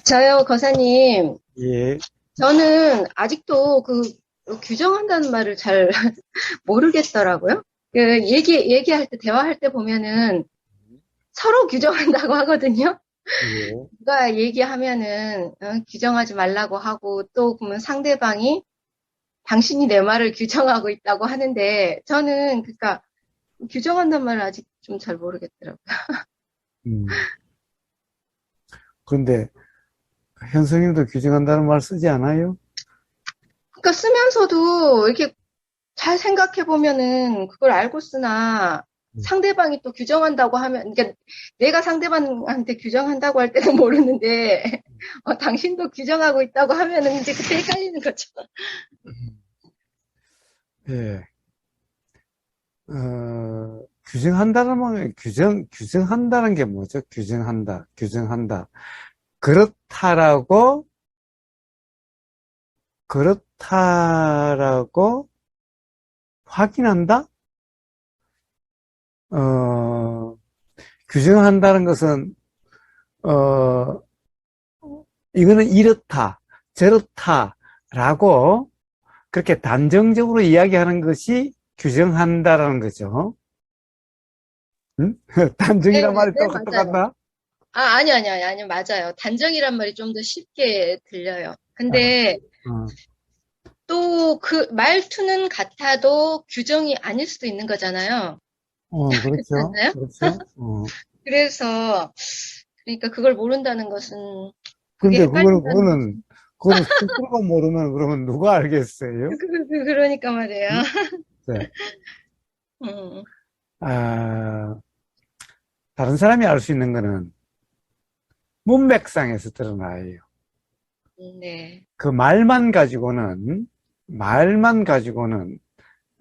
저요, 거사님. 예, 저는 아직도 규정한다는 말을 잘 모르겠더라고요. 얘기할 때, 대화할 때 보면은 서로 규정한다고 하거든요. 예. 누가 얘기하면은, 규정하지 말라고 하고, 또 보면 상대방이 당신이 내 말을 규정하고 있다고 하는데, 저는, 그니까, 규정한다는 말을 아직 좀 잘 모르겠더라고요. 음. 그런데 현성님도 규정한다는 말 쓰지 않아요? 그러니까 쓰면서도 이렇게 잘 생각해 보면은 그걸 알고 쓰나 음. 상대방이 또 규정한다고 하면 그러니까 내가 상대방한테 규정한다고 할 때는 모르는데 당신도 규정하고 있다고 하면은 이제 그때 헷갈리는 거죠. 예. 규정한다는 말, 규정한다는 게 뭐죠? 규정한다. 그렇다라고, 그렇다라고 확인한다? 어, 규정한다는 것은, 어, 이거는 이렇다, 저렇다라고 그렇게 단정적으로 이야기하는 것이 규정한다라는 거죠. 응? 네, 단정이란 말이 네, 맞아요. 똑같다? 아니요, 맞아요. 단정이란 말이 좀 더 쉽게 들려요. 아, 근데 어, 또 그 말투는 같아도 규정이 아닐 수도 있는 거잖아요. 그렇지 그렇죠. 않나요? 그렇죠. 그래서 그러니까 그걸 모른다는 것은 그게 근데 헷갈린다는 거죠. 그거는 스스로가 모르면 그러면 누가 알겠어요? 그러니까 말이에요. 응? 네. 음, 아, 다른 사람이 알 수 있는 거는 문맥상에서 드러나요. 네. 그 말만 가지고는,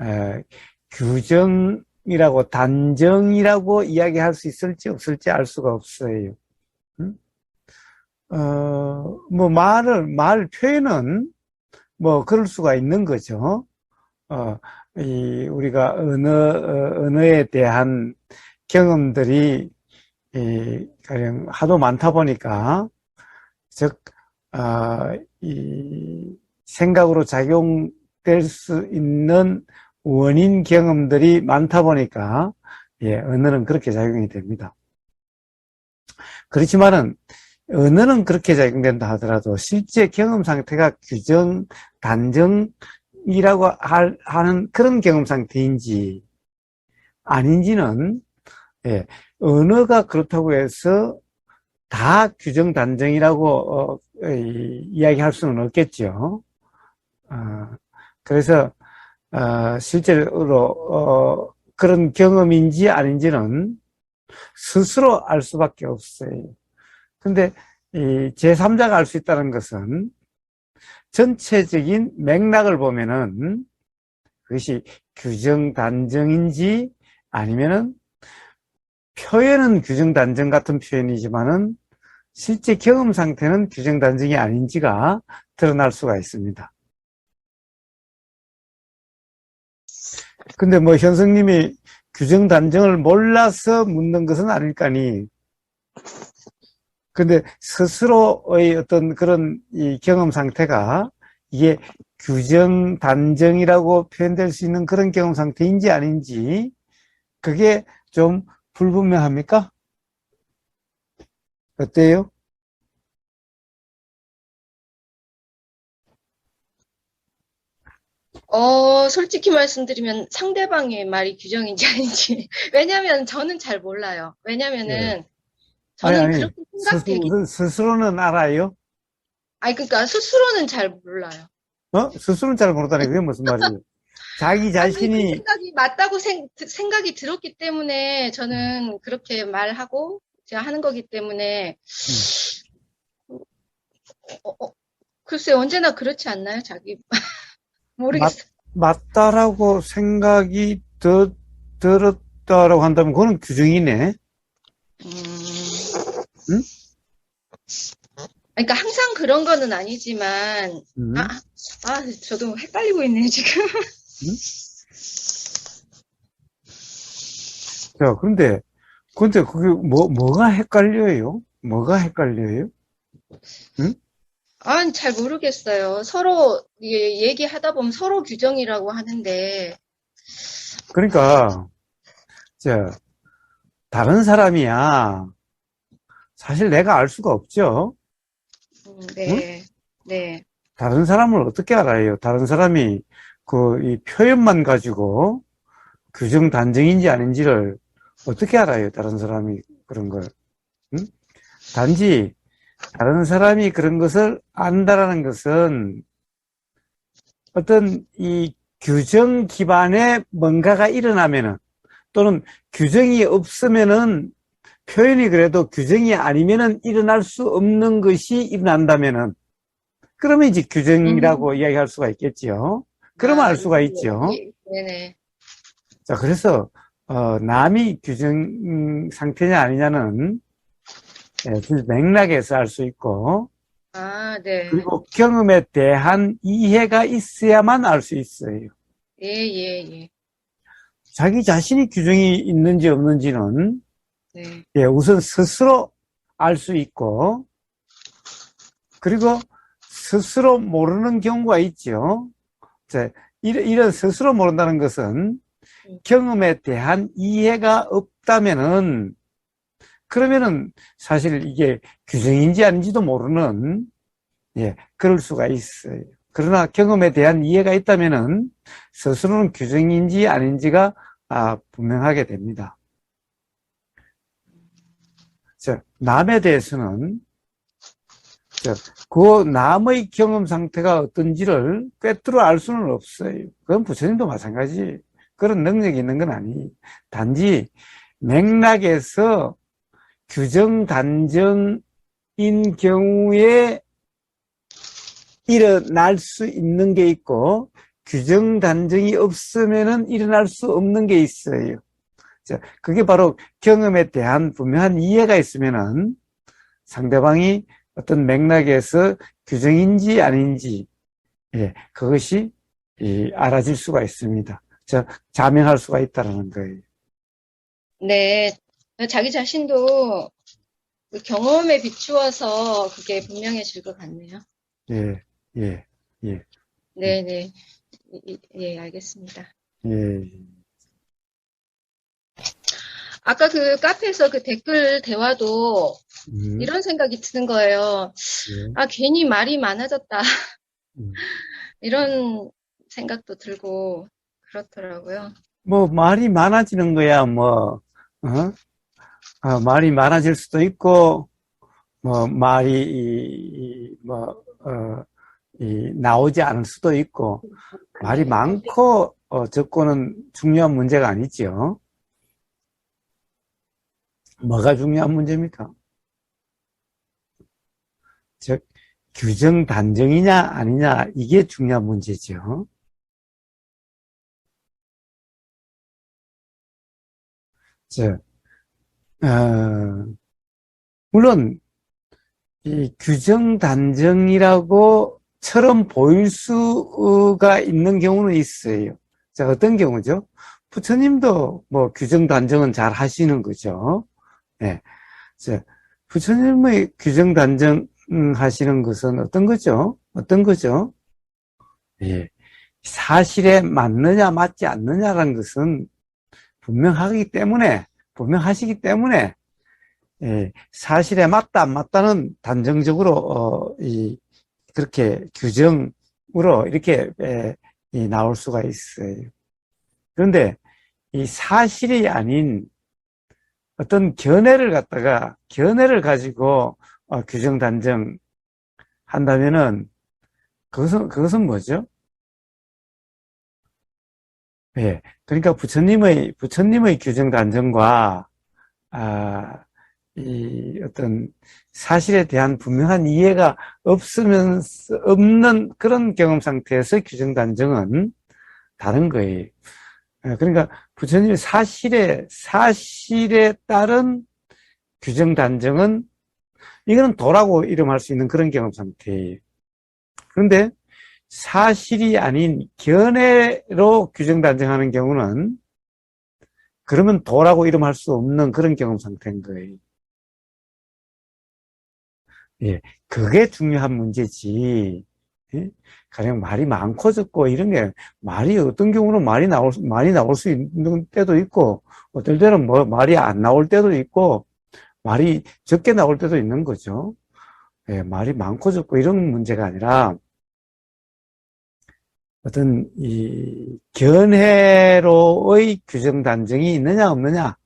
에, 규정이라고, 단정이라고 이야기할 수 있을지 없을지 알 수가 없어요. 응? 뭐, 말 표현은 뭐, 그럴 수가 있는 거죠. 어, 우리가 언어에 대한 경험들이, 가령 하도 많다 보니까, 즉, 이 생각으로 작용될 수 있는 원인 경험들이 많다 보니까, 예, 언어는 그렇게 작용이 됩니다. 그렇지만은, 언어는 그렇게 작용된다 하더라도 실제 경험 상태가 규정, 단정이라고 하는 그런 경험 상태인지 아닌지는, 예, 언어가 그렇다고 해서 다 규정 단정이라고 이야기할 수는 없겠죠. 어, 그래서 실제로 그런 경험인지 아닌지는 스스로 알 수밖에 없어요. 근데 이 제3자가 알 수 있다는 것은 전체적인 맥락을 보면은 그것이 규정 단정인지 아니면은 표현은 규정 단정 같은 표현이지만은 실제 경험 상태는 규정 단정이 아닌지가 드러날 수가 있습니다. 근데 뭐 현성님이 규정 단정을 몰라서 묻는 것은 아닐까니. 근데 스스로의 어떤 그런 이 경험 상태가 이게 규정 단정이라고 표현될 수 있는 그런 경험 상태인지 아닌지 그게 좀 불분명합니까? 어때요? 솔직히 말씀드리면 상대방의 말이 규정인지 아닌지. 왜냐면 저는 잘 몰라요. 예. 왜냐면은 아니, 저는 아니, 그렇게 생각되기, 스스로는 알아요? 그러니까 스스로는 잘 몰라요. 스스로는 잘 모르다니, 그게 무슨 말이에요? 자기 아니, 그 자신이, 생각이 맞다고 생각이 들었기 때문에 저는 그렇게 말하고 제가 하는 거기 때문에, 음, 어, 어, 글쎄 언제나 그렇지 않나요? 자기, 맞, 모르겠어요. 맞다라고 생각이 들었다라고 한다면, 그거는 규정이네. 음, 응? 그러니까 항상 그런 거는 아니지만, 응? 저도 헷갈리고 있네요, 지금. 응? 자, 근데 그게 뭐가 헷갈려요? 뭐가 헷갈려요? 응? 아, 잘 모르겠어요. 서로 얘기하다 보면 서로 규정이라고 하는데, 그러니까, 저, 다른 사람이야. 사실 내가 알 수가 없죠. 응? 네, 네. 다른 사람을 어떻게 알아요? 다른 사람이 이 표현만 가지고 규정 단정인지 아닌지를 어떻게 알아요? 다른 사람이 그런 걸. 응? 단지 다른 사람이 그런 것을 안다라는 것은 어떤 이 규정 기반의 뭔가가 일어나면은 또는 규정이 없으면은 표현이 그래도 규정이 아니면은 일어날 수 없는 것이 일어난다면은 그러면 이제 음, 규정이라고 이야기할 수가 있겠지요. 그러면 알 아, 수가 있죠. 네네. 자, 그래서 남이 규정 상태냐 아니냐는 그 맥락에서 알 수 있고 아, 네. 그리고 경험에 대한 이해가 있어야만 알 수 있어요. 예, 예, 예. 자기 자신이 규정이 있는지 없는지는 네. 우선 스스로 알 수 있고 그리고 스스로 모르는 경우가 있죠. 자, 이런 스스로 모른다는 것은 음, 경험에 대한 이해가 없다면은 그러면은 사실 이게 규정인지 아닌지도 모르는 그럴 수가 있어요. 그러나 경험에 대한 이해가 있다면은 스스로는 규정인지 아닌지가 분명하게 됩니다. 남에 대해서는 그 남의 경험 상태가 어떤지를 꿰뚫어 알 수는 없어요. 그건 부처님도 마찬가지. 그런 능력이 있는 건 아니. 단지 맥락에서 규정 단정인 경우에 일어날 수 있는 게 있고 규정 단정이 없으면은 일어날 수 없는 게 있어요. 그게 바로 경험에 대한 분명한 이해가 있으면은 상대방이 어떤 맥락에서 규정인지 아닌지 그것이 알아질 수가 있습니다. 자명할 수가 있다는 거예요. 네. 자기 자신도 그 경험에 비추어서 그게 분명해질 것 같네요. 예, 예, 예, 네네. 예, 알겠습니다. 예, 아까 그 카페에서 그 댓글 대화도 음, 이런 생각이 드는 거예요. 예, 아, 괜히 말이 많아졌다. 음. 이런 생각도 들고 그렇더라고요. 뭐 말이 많아지는 거야, 어? 말이 많아질 수도 있고, 말이, 나오지 않을 수도 있고, 말이 네. 많고, 적고는 중요한 문제가 아니죠. 뭐가 중요한 문제입니까? 즉, 규정 단정이냐, 아니냐, 이게 중요한 문제죠. 즉, 어, 물론, 이 규정 단정이라고처럼 보일 수가 있는 경우는 있어요. 자, 어떤 경우죠? 부처님도 뭐 규정 단정은 잘 하시는 거죠. 네. 자, 부처님의 규정 단정 하시는 것은 어떤 거죠? 어떤 거죠? 예. 사실에 맞느냐, 맞지 않느냐라는 것은 분명하시기 때문에, 사실에 맞다, 안 맞다는 단정적으로, 그렇게 규정으로 이렇게, 나올 수가 있어요. 그런데 이 사실이 아닌 어떤 견해를 가지고, 규정 단정 한다면은, 그것은 뭐죠? 예. 그러니까 부처님의 규정 단정과, 아, 이 어떤 사실에 대한 분명한 이해가 없는 그런 경험 상태에서 규정 단정은 다른 거예요. 그러니까 부처님의 사실에 따른 규정 단정은 이거는 도라고 이름할 수 있는 그런 경험 상태예요. 그런데 사실이 아닌 견해로 규정 단정하는 경우는 그러면 도라고 이름할 수 없는 그런 경험 상태인 거예요. 예, 그게 중요한 문제지. 예? 가령 말이 많고 적고 이런 게 말이 어떤 경우는 많이 나올 수 있는 때도 있고 어떨 때는 뭐 말이 안 나올 때도 있고 말이 적게 나올 때도 있는 거죠. 예, 말이 많고 적고 이런 문제가 아니라 어떤 이 견해로의 규정 단정이 있느냐 없느냐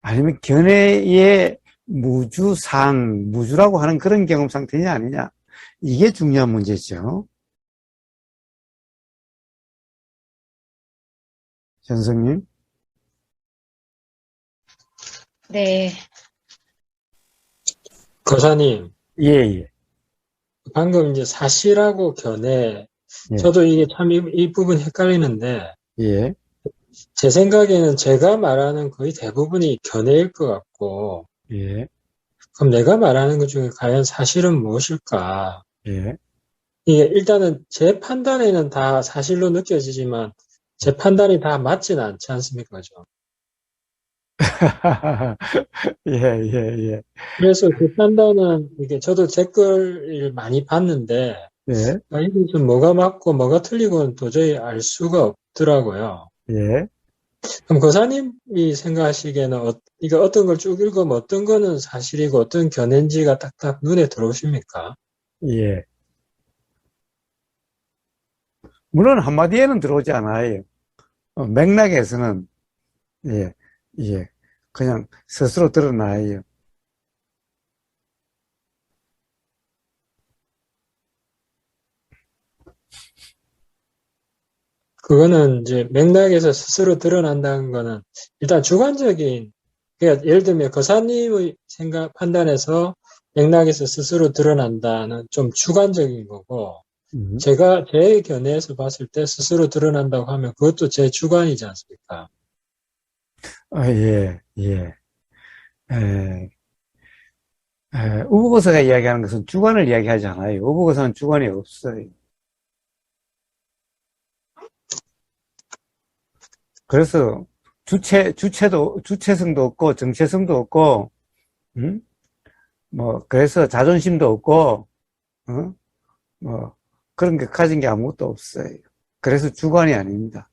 아니면 견해의 무주라고 하는 그런 경험 상태냐 아니냐 이게 중요한 문제죠. 현성님. 네. 거사님, 예, 예, 방금 이제 사실하고 견해, 예, 저도 이게 참 이 부분 헷갈리는데, 예, 제 생각에는 제가 말하는 거의 대부분이 견해일 것 같고, 예, 그럼 내가 말하는 것 중에 과연 사실은 무엇일까? 예. 이게 일단은 제 판단에는 다 사실로 느껴지지만, 제 판단이 다 맞지는 않지 않습니까? 죠 예, 예, 예, 그래서 그 판단은 이게 저도 댓글을 많이 봤는데, 예, 여기서 뭐가 맞고 뭐가 틀리고는 도저히 알 수가 없더라고요. 예, 그럼 고사님이 생각하시기에는 이거 어떤 걸 쭉 읽으면 어떤 거는 사실이고 어떤 견해인지가 딱딱 눈에 들어오십니까? 예. 물론 한마디에는 들어오지 않아요. 맥락에서는, 예, 예. 그냥 스스로 드러나요. 그거는 이제 맥락에서 스스로 드러난다는 거는 일단 주관적인, 그러니까 예를 들면 거사님의 생각, 판단에서 맥락에서 스스로 드러난다는 좀 주관적인 거고, 음. 제가 제 견해에서 봤을 때 스스로 드러난다고 하면 그것도 제 주관이지 않습니까? 예, 예. 에, 우보고서가 이야기하는 것은 주관을 이야기하지 않아요. 우보고서는 주관이 없어요. 그래서 주체성도 없고, 정체성도 없고, 음? 뭐, 그래서 자존심도 없고, 어? 뭐, 그런 게 가진 게 아무것도 없어요. 그래서 주관이 아닙니다.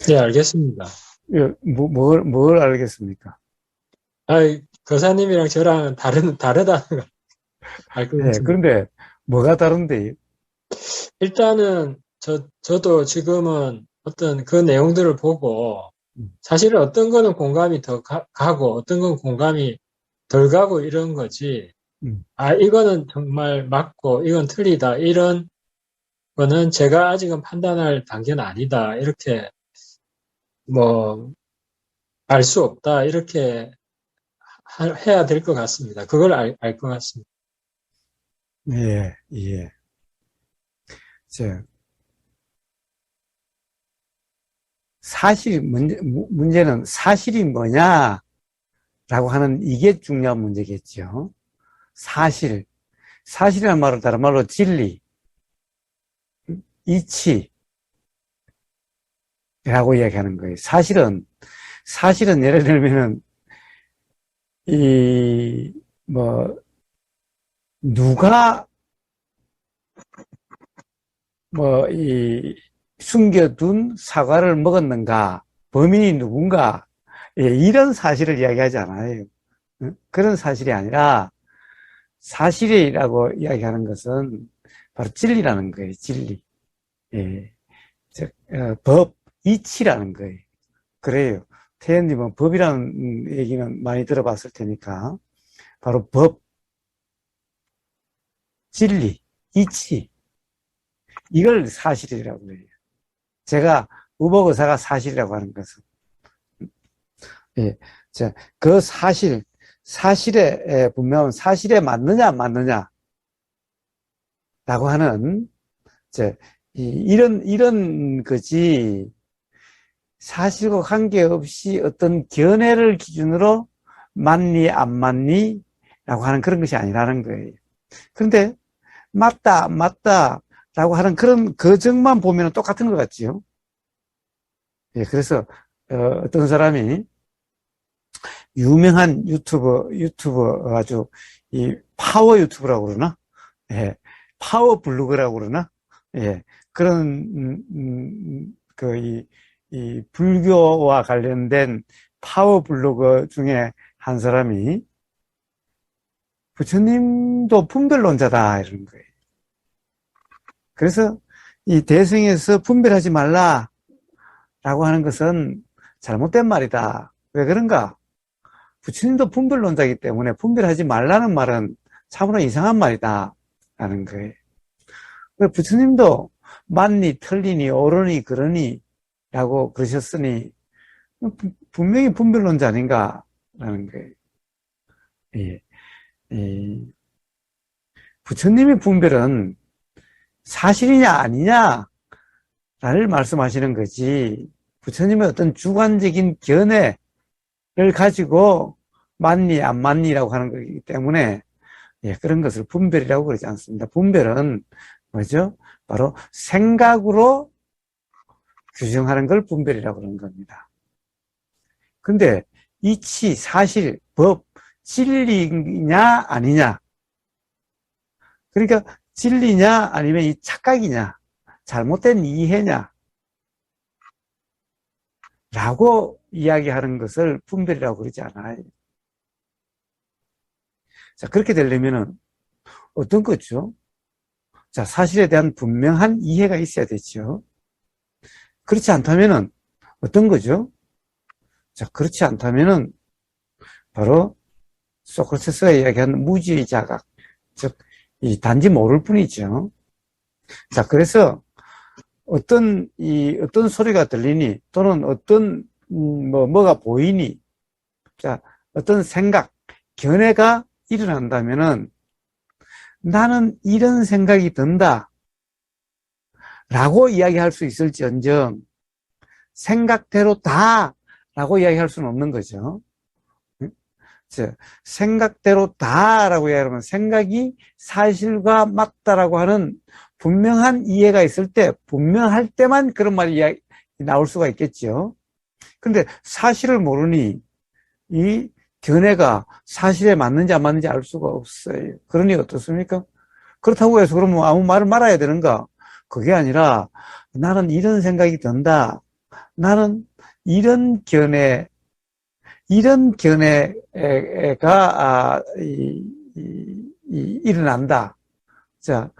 네, 알겠습니다. 예, 뭘 알겠습니까? 아, 거사님이랑 저랑 다르다는 걸 알 것 예, 같습니다. 그런데 뭐가 다른데? 일단은 저도 지금은 어떤 그 내용들을 보고 음, 사실은 어떤 거는 공감이 더 가고 어떤 건 공감이 덜 가고 이런 거지. 음. 아, 이거는 정말 맞고 이건 틀리다. 이런 거는 제가 아직은 판단할 단계는 아니다. 이렇게 뭐 알 수 없다. 이렇게 해야 될 것 같습니다. 그걸 알 것 같습니다. 예, 예. 저, 문제는 사실이 뭐냐라고 하는 이게 중요한 문제겠죠. 사실. 사실이라는 말을 다른 말로 진리, 이치라고 이야기하는 거예요. 사실은 예를 들면은, 뭐, 누가, 숨겨둔 사과를 먹었는가, 범인이 누군가, 예, 이런 사실을 이야기하지 않아요. 그런 사실이 아니라, 사실이라고 이야기하는 것은 바로 진리라는 거예요, 진리. 예. 즉, 이치라는 거예요. 그래요. 태연님은 법이라는 얘기는 많이 들어봤을 테니까, 바로 진리, 이치, 이걸 사실이라고 해요. 제가 우복의사가 사실이라고 하는 것은, 예, 자, 그 사실에 분명한 사실에 맞느냐 안 맞느냐라고 하는 이런 거지. 사실과 관계없이 어떤 견해를 기준으로 맞니 안 맞니 라고 하는 그런 것이 아니라는 거예요. 그런데 맞다, 맞다 라고 하는 그런 거정만 보면 똑같은 것 같지요. 예, 그래서 어떤 사람이 유명한 유튜버 아주 이 파워 유튜브라고 그러나, 예, 파워 블로그라고 그러나, 예, 그런 이 불교와 관련된 파워 블로거 중에 한 사람이 부처님도 분별론자다 이러는 거예요. 그래서 이 대승에서 분별하지 말라라고 하는 것은 잘못된 말이다. 왜 그런가? 부처님도 분별론자이기 때문에 분별하지 말라는 말은 참으로 이상한 말이다 라는 거예요. 부처님도 맞니 틀리니 옳으니 그러니 라고 그러셨으니 분명히 분별론자 아닌가 라는 거예요. 예. 부처님의 분별은 사실이냐 아니냐를 말씀하시는 거지, 부처님의 어떤 주관적인 견해를 가지고 맞니 안 맞니라고 하는 거기 때문에, 예, 그런 것을 분별이라고 그러지 않습니다. 분별은 뭐죠? 바로 생각으로 규정하는 걸 분별이라고 그러는 겁니다. 근데 이치, 사실, 법, 진리냐 아니냐, 그러니까 진리냐 아니면 이 착각이냐, 잘못된 이해냐 라고 이야기하는 것을 분별이라고 그러지 않아요. 자, 그렇게 되려면은 어떤 거죠? 자, 사실에 대한 분명한 이해가 있어야 되죠. 그렇지 않다면은 어떤 거죠? 자, 그렇지 않다면은 바로 소크라테스가 이야기한 무지의 자각, 즉 이 단지 모를 뿐이죠. 자, 그래서 어떤 소리가 들리니, 또는 어떤 뭐가 보이니, 자, 어떤 생각, 견해가 일어난다면은 나는 이런 생각이 든다 라고 이야기할 수 있을지언정 생각대로 다 라고 이야기할 수는 없는 거죠. 생각대로 다라고 이야기하면 생각이 사실과 맞다라고 하는 분명한 이해가 있을 때, 분명할 때만 그런 말이 나올 수가 있겠죠. 근데 사실을 모르니 이 견해가 사실에 맞는지 안 맞는지 알 수가 없어요. 그러니 어떻습니까? 그렇다고 해서 그러면 아무 말을 말아야 되는가? 그게 아니라 나는 이런 생각이 든다. 나는 이런 견해가 일어난다. 자,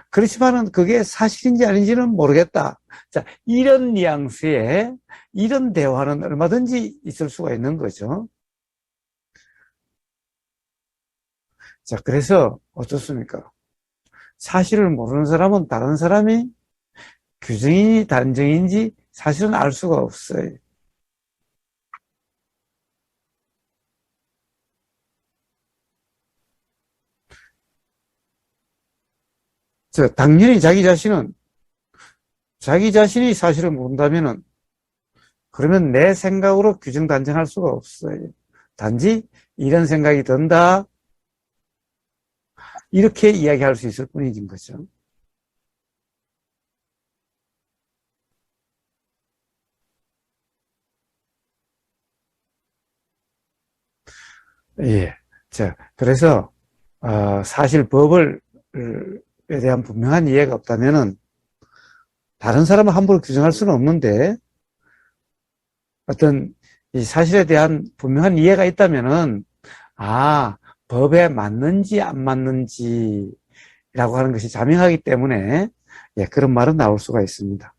그렇지만은 그게 사실인지 아닌지는 모르겠다. 자, 이런 뉘앙스의 이런 대화는 얼마든지 있을 수가 있는 거죠. 자, 그래서 어떻습니까? 사실을 모르는 사람은 다른 사람이 규정인지 단정인지 사실은 알 수가 없어요. 당연히 자기 자신이 사실을 모른다면은, 그러면 내 생각으로 규정 단정할 수가 없어요. 단지 이런 생각이 든다, 이렇게 이야기할 수 있을 뿐인 거죠. 예. 자, 그래서 사실 법에 대한 분명한 이해가 없다면은 다른 사람을 함부로 규정할 수는 없는데, 어떤 이 사실에 대한 분명한 이해가 있다면은 법에 맞는지 안 맞는지라고 하는 것이 자명하기 때문에, 예, 그런 말은 나올 수가 있습니다.